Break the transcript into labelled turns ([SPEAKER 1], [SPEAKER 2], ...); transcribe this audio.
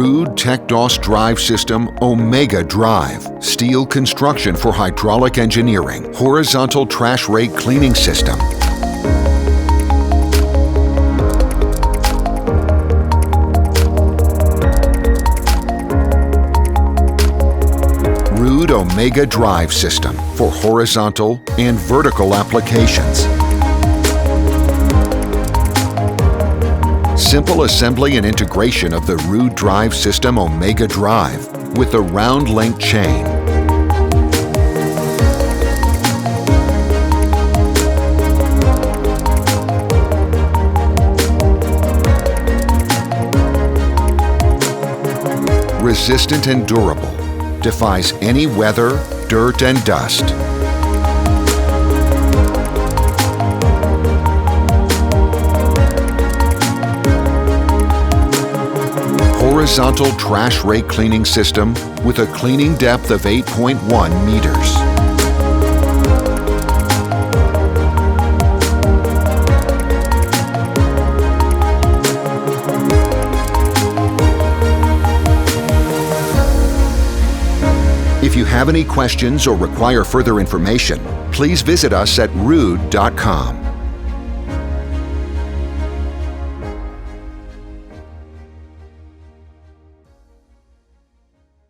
[SPEAKER 1] RUD TECDOS Drive System Omega Drive. Steel construction for hydraulic engineering. Horizontal trash rake cleaning system. RUD Omega Drive System for horizontal and vertical applications. Simple assembly and integration of the RUD Drive System Omega Drive with the round link chain. Resistant and durable, defies any weather, dirt, and dust. Horizontal trash rake cleaning system with a cleaning depth of 8.1 meters. If you have any questions or require further information, please visit us at rud.com.